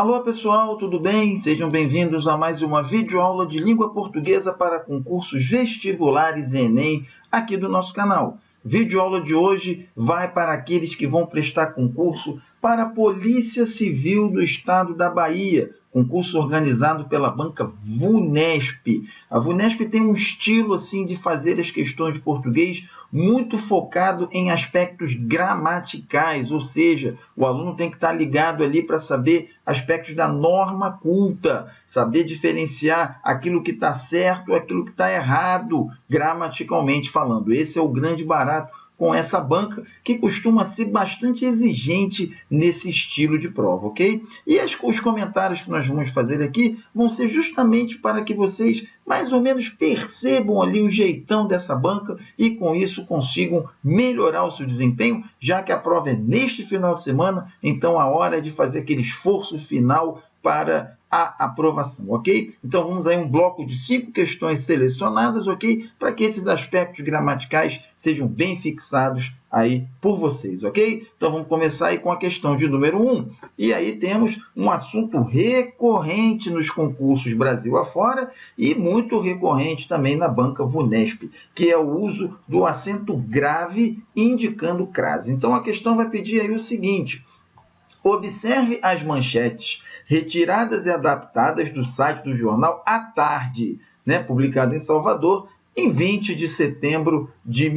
Alô pessoal, tudo bem? Sejam bem-vindos a mais uma videoaula de língua portuguesa para concursos vestibulares e Enem aqui do nosso canal. Videoaula de hoje vai para aqueles que vão prestar concurso para a Polícia Civil do Estado da Bahia, concurso organizado pela banca VUNESP. A VUNESP tem um estilo assim de fazer as questões de português muito focado em aspectos gramaticais, ou seja, o aluno tem que estar ligado ali para saber aspectos da norma culta, saber diferenciar aquilo que está certo e aquilo que está errado, gramaticalmente falando. Esse é o grande barato com essa banca, que costuma ser bastante exigente nesse estilo de prova, ok? E os comentários que nós vamos fazer aqui vão ser justamente para que vocês mais ou menos percebam ali o jeitão dessa banca e com isso consigam melhorar o seu desempenho, já que a prova é neste final de semana, então a hora é de fazer aquele esforço final para a aprovação, ok? Então vamos aí um bloco de 5 questões selecionadas, ok? Para que esses aspectos gramaticais sejam bem fixados aí por vocês, ok? Então vamos começar aí com a questão de número 1. E aí temos um assunto recorrente nos concursos Brasil afora e muito recorrente também na banca VUNESP, que é o uso do acento grave indicando crase. Então a questão vai pedir aí o seguinte: observe as manchetes retiradas e adaptadas do site do jornal à Tarde, publicado em Salvador, em 20 de setembro de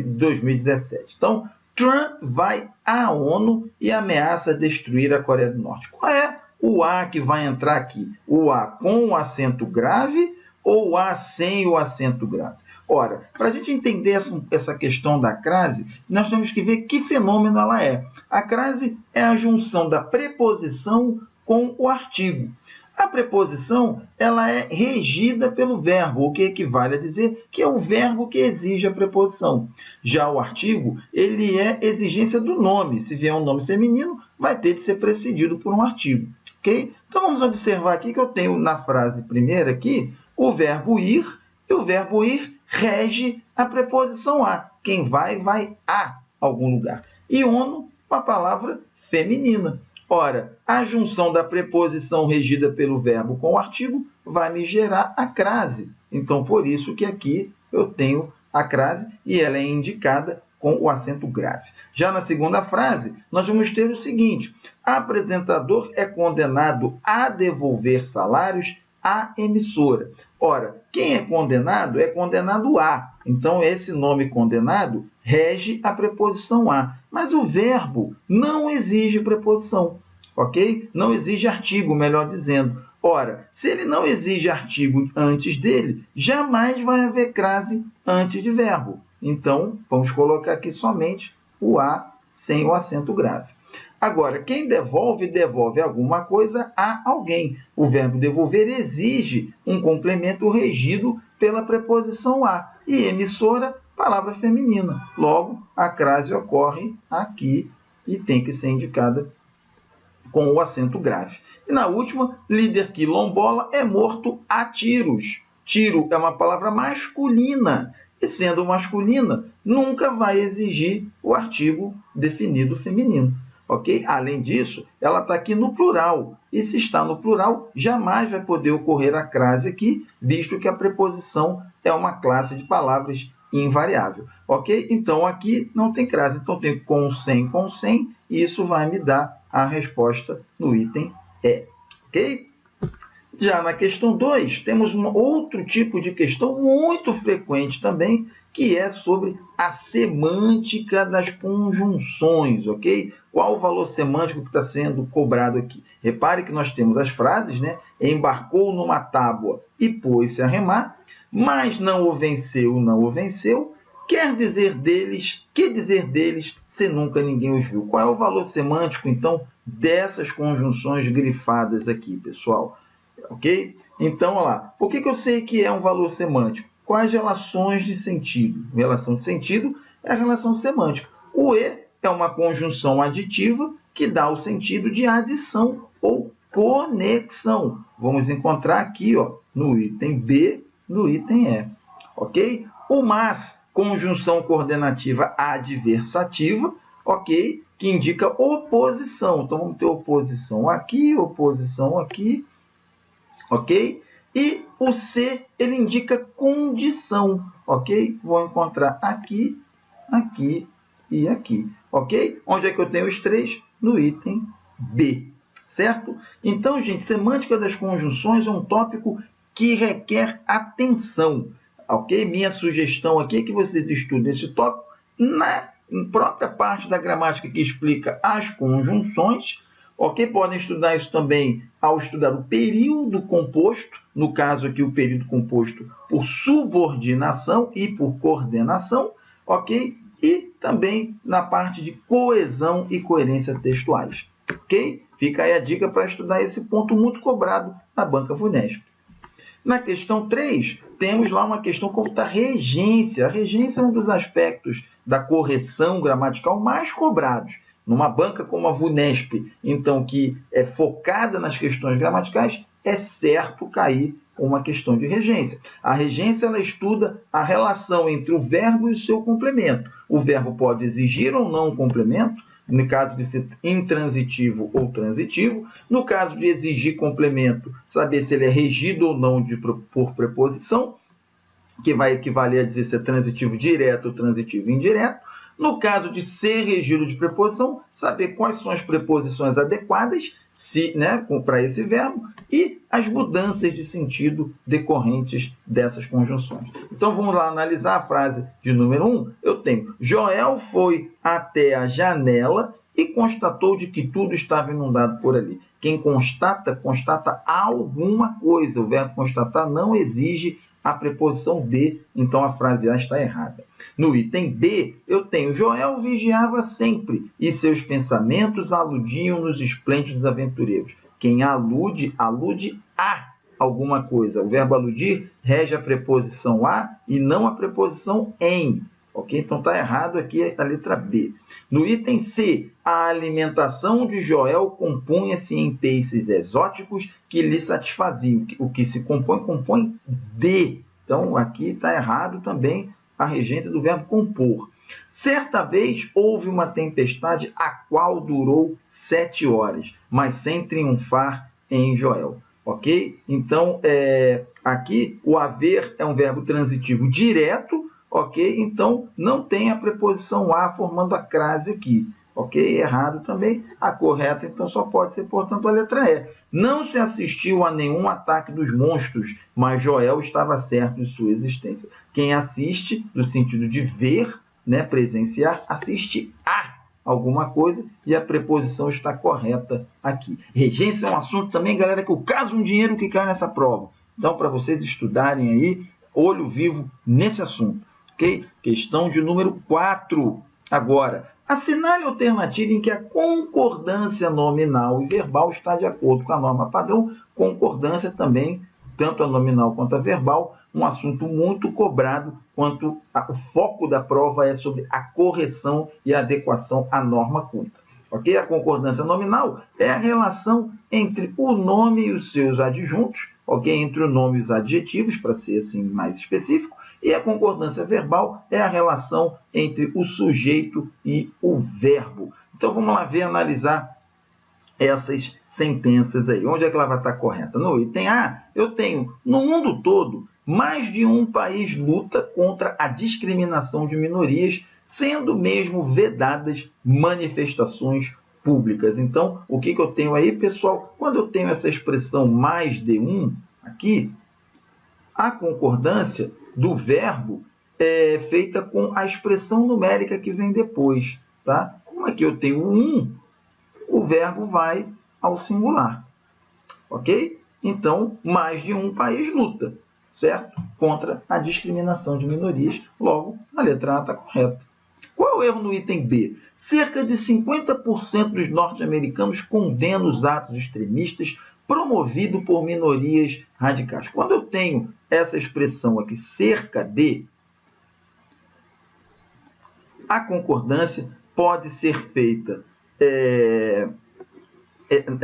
2017. Então, Trump vai à ONU e ameaça destruir a Coreia do Norte. Qual é o A que vai entrar aqui? O A com o acento grave ou o A sem o acento grave? Ora, para a gente entender essa questão da crase, nós temos que ver que fenômeno ela é. A crase é a junção da preposição com o artigo. A preposição ela é regida pelo verbo, o que equivale a dizer que é o verbo que exige a preposição. Já o artigo, ele é exigência do nome. Se vier um nome feminino, vai ter de ser precedido por um artigo. Okay? Então, vamos observar aqui que eu tenho na frase primeira aqui o verbo ir, e o verbo ir rege a preposição a. Quem vai, vai a algum lugar. E ONU, uma palavra feminina. Ora, a junção da preposição regida pelo verbo com o artigo vai me gerar a crase. Então, por isso que aqui eu tenho a crase e ela é indicada com o acento grave. Já na segunda frase, nós vamos ter o seguinte: apresentador é condenado a devolver salários à emissora. Ora, quem é condenado a. Então, esse nome condenado rege a preposição a. Mas o verbo não exige preposição, ok? Não exige artigo, melhor dizendo. Ora, se ele não exige artigo antes dele, jamais vai haver crase antes de verbo. Então, vamos colocar aqui somente o a sem o acento grave. Agora, quem devolve, devolve alguma coisa a alguém. O verbo devolver exige um complemento regido pela preposição a. E emissora, palavra feminina. Logo, a crase ocorre aqui e tem que ser indicada com o acento grave. E na última, líder quilombola é morto a tiros. Tiro é uma palavra masculina. E sendo masculina, nunca vai exigir o artigo definido feminino. Ok? Além disso, ela está aqui no plural. E se está no plural, jamais vai poder ocorrer a crase aqui, visto que a preposição é uma classe de palavras invariável. Ok? Então, aqui não tem crase. Então, tem com, sem, e isso vai me dar a resposta no item E. Ok? Já na questão 2, temos um outro tipo de questão muito frequente também, que é sobre a semântica das conjunções, ok? Qual o valor semântico que está sendo cobrado aqui? Repare que nós temos as frases, embarcou numa tábua e pôs-se a remar, mas não o venceu, quer dizer deles, que dizer deles, se nunca ninguém os viu. Qual é o valor semântico, então, dessas conjunções grifadas aqui, pessoal? Ok? Então, olha lá. Por que eu sei que é um valor semântico? Quais relações de sentido? Relação de sentido é a relação semântica. O E é uma conjunção aditiva que dá o sentido de adição ou conexão. Vamos encontrar aqui, no item B, no item E. Ok? O mas, conjunção coordenativa adversativa, ok? Que indica oposição. Então, vamos ter oposição aqui, ok? E o C, ele indica condição, ok? Vou encontrar aqui, aqui e aqui, ok? Onde é que eu tenho os três? No item B, certo? Então, gente, semântica das conjunções é um tópico que requer atenção, ok? Minha sugestão aqui é que vocês estudem esse tópico na própria parte da gramática que explica as conjunções, ok? Podem estudar isso também ao estudar o período composto, no caso aqui o período composto por subordinação e por coordenação, ok? E também na parte de coesão e coerência textuais, ok? Fica aí a dica para estudar esse ponto muito cobrado na banca FUNESP. Na questão 3, temos lá uma questão como da regência. A regência é um dos aspectos da correção gramatical mais cobrados. Numa banca como a VUNESP, então, que é focada nas questões gramaticais, é certo cair uma questão de regência. A regência, ela estuda a relação entre o verbo e o seu complemento. O verbo pode exigir ou não um complemento, no caso de ser intransitivo ou transitivo. No caso de exigir complemento, saber se ele é regido ou não por preposição, que vai equivaler a dizer se é transitivo direto ou transitivo indireto. No caso de ser regido de preposição, saber quais são as preposições adequadas para esse verbo e as mudanças de sentido decorrentes dessas conjunções. Então, vamos lá analisar a frase de número 1. Eu tenho: Joel foi até a janela e constatou de que tudo estava inundado por ali. Quem constata, constata alguma coisa. O verbo constatar não exige a preposição de, então a frase A está errada. No item B, eu tenho: Joel vigiava sempre e seus pensamentos aludiam nos esplêndidos aventureiros. Quem alude, alude a alguma coisa. O verbo aludir rege a preposição a e não a preposição em. Ok? Então está errado aqui a letra B. No item C, a alimentação de Joel compunha-se em peixes exóticos que lhe satisfaziam. O que se compõe de. Então aqui está errado também a regência do verbo compor. Certa vez houve uma tempestade a qual durou 7 horas, mas sem triunfar em Joel. Ok? Então aqui o haver é um verbo transitivo direto. Ok? Então, não tem a preposição a formando a crase aqui. Ok? Errado também. A correta, então, só pode ser, portanto, a letra E. Não se assistiu a nenhum ataque dos monstros, mas Joel estava certo de sua existência. Quem assiste, no sentido de ver, presenciar, assiste a alguma coisa e a preposição está correta aqui. Regência é um assunto também, galera, que eu caso um dinheiro que cai nessa prova. Então, para vocês estudarem aí, olho vivo nesse assunto. Okay? Questão de número 4. Agora, assinale a alternativa em que a concordância nominal e verbal está de acordo com a norma padrão. Concordância também, tanto a nominal quanto a verbal, um assunto muito cobrado, quanto o foco da prova é sobre a correção e a adequação à norma culta. Okay? A concordância nominal é a relação entre o nome e os seus adjuntos, okay? Entre o nome e os adjetivos, para ser assim mais específico. E a concordância verbal é a relação entre o sujeito e o verbo. Então, vamos lá ver, analisar essas sentenças aí. Onde é que ela vai estar correta? No item A, eu tenho: no mundo todo, mais de um país luta contra a discriminação de minorias, sendo mesmo vedadas manifestações públicas. Então, o que eu tenho aí, pessoal? Quando eu tenho essa expressão mais de um aqui, a concordância do verbo é feita com a expressão numérica que vem depois. Tá? Como aqui eu tenho um, o verbo vai ao singular. Ok? Então, mais de um país luta, certo? Contra a discriminação de minorias. Logo, a letra A está correta. Qual é o erro no item B? Cerca de 50% dos norte-americanos condenam os atos extremistas promovidos por minorias radicais. Quando eu tenho essa expressão aqui, cerca de, a concordância pode ser feita,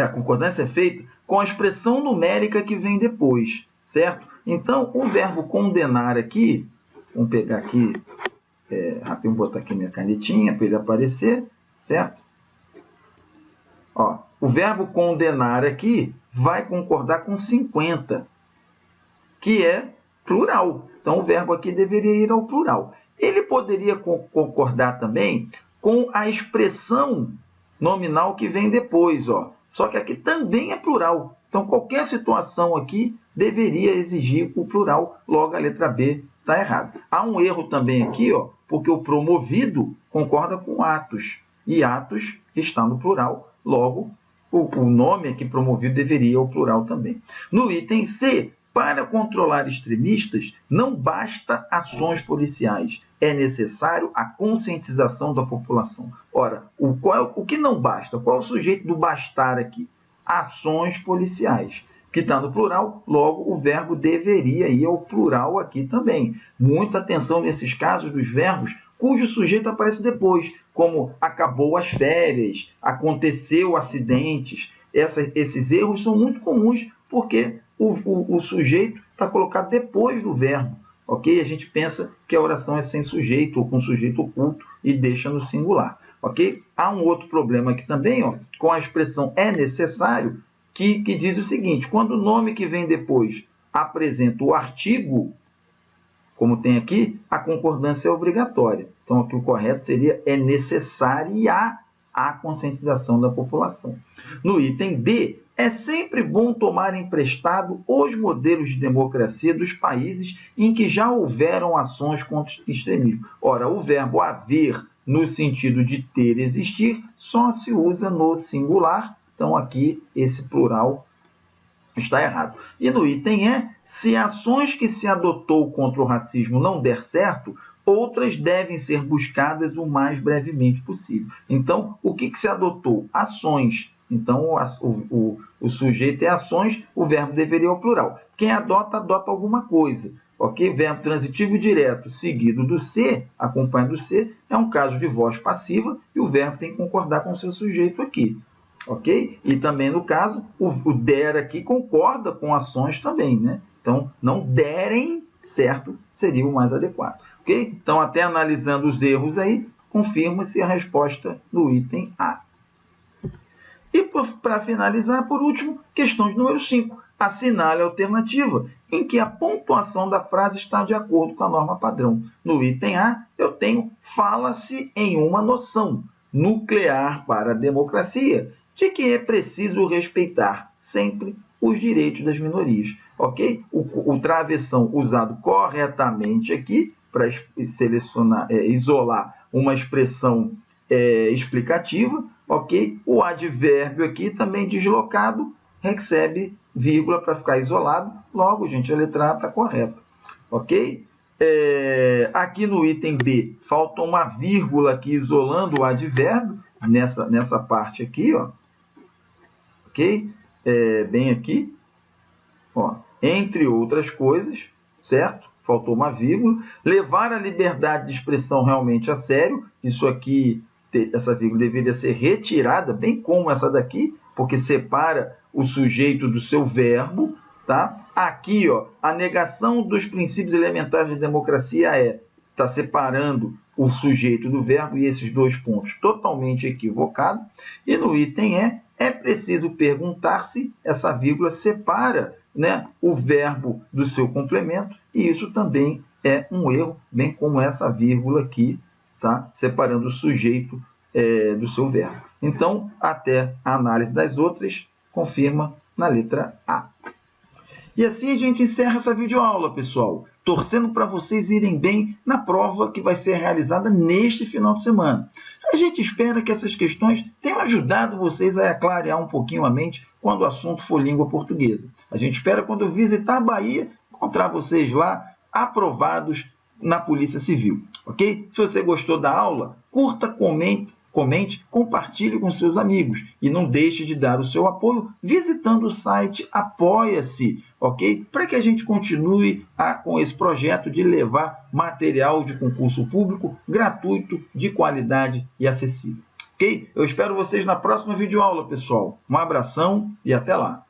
a concordância é feita com a expressão numérica que vem depois, certo? Então, o verbo condenar aqui, vamos pegar aqui, rapidinho, botar aqui minha canetinha para ele aparecer, certo? Ó, o verbo condenar aqui vai concordar com 50, que é plural. Então, o verbo aqui deveria ir ao plural. Ele poderia concordar também com a expressão nominal que vem depois, ó. Só que aqui também é plural. Então, qualquer situação aqui deveria exigir o plural, logo a letra B está errada. Há um erro também aqui, ó, porque o promovido concorda com atos, e atos está no plural, logo o nome aqui promovido deveria ir ao plural também. No item C, para controlar extremistas, não basta ações policiais, é necessário a conscientização da população. Ora, o que não basta? Qual é o sujeito do bastar aqui? Ações policiais, que está no plural, logo o verbo deveria ir ao plural aqui também. Muita atenção nesses casos dos verbos cujo sujeito aparece depois, como acabou as férias, aconteceu acidentes. Esses erros são muito comuns porque o sujeito está colocado depois do verbo. Ok? A gente pensa que a oração é sem sujeito ou com sujeito oculto e deixa no singular. Ok? Há um outro problema aqui também, ó, com a expressão é necessário, que diz o seguinte: quando o nome que vem depois apresenta o artigo, como tem aqui, a concordância é obrigatória. Então, aqui o correto seria é necessária a conscientização da população. No item D, é sempre bom tomar emprestado os modelos de democracia dos países em que já houveram ações contra o extremismo. Ora, o verbo haver, no sentido de ter, existir, só se usa no singular. Então, aqui, esse plural está errado. E no item E, se ações que se adotou contra o racismo não der certo, outras devem ser buscadas o mais brevemente possível. Então, o que se adotou? Ações. Então, o sujeito é ações, o verbo deveria ir ao plural. Quem adota, adota alguma coisa. Ok? Verbo transitivo direto seguido do ser, acompanhado do ser, é um caso de voz passiva e o verbo tem que concordar com o seu sujeito aqui. Ok? E também, no caso, o der aqui concorda com ações também, né? Então, não derem certo seria o mais adequado. Ok? Então, até analisando os erros aí, confirma-se a resposta no item A. E para finalizar, por último, questão de número 5. Assinale a alternativa em que a pontuação da frase está de acordo com a norma padrão. No item A, eu tenho fala-se em uma noção nuclear para a democracia, de que é preciso respeitar sempre os direitos das minorias. Ok? O travessão usado corretamente aqui para isolar uma expressão explicativa, ok? O advérbio aqui também deslocado recebe vírgula para ficar isolado, logo, gente, a letra A está correta. Ok? Aqui no item B, falta uma vírgula aqui isolando o advérbio, nessa parte aqui, ó. Ok? Bem aqui, ó, entre outras coisas, certo? Faltou uma vírgula. Levar a liberdade de expressão realmente a sério, isso aqui, essa vírgula deveria ser retirada, bem como essa daqui, porque separa o sujeito do seu verbo, tá? Aqui, ó, a negação dos princípios elementares da democracia está separando o sujeito do verbo, e esses dois pontos totalmente equivocado. E no item E, é preciso perguntar se essa vírgula separa, né, o verbo do seu complemento, e isso também é um erro, bem como essa vírgula aqui, tá, separando o sujeito do seu verbo. Então, até a análise das outras, confirma na letra A. E assim a gente encerra essa videoaula, pessoal, torcendo para vocês irem bem na prova que vai ser realizada neste final de semana. A gente espera que essas questões tenham ajudado vocês a clarear um pouquinho a mente quando o assunto for língua portuguesa. A gente espera, quando visitar a Bahia, encontrar vocês lá aprovados na Polícia Civil. Ok? Se você gostou da aula, curta, comente, compartilhe com seus amigos e não deixe de dar o seu apoio visitando o site Apoia-se, ok? Para que a gente continue com esse projeto de levar material de concurso público gratuito, de qualidade e acessível. Ok? Eu espero vocês na próxima videoaula, pessoal. Um abração e até lá!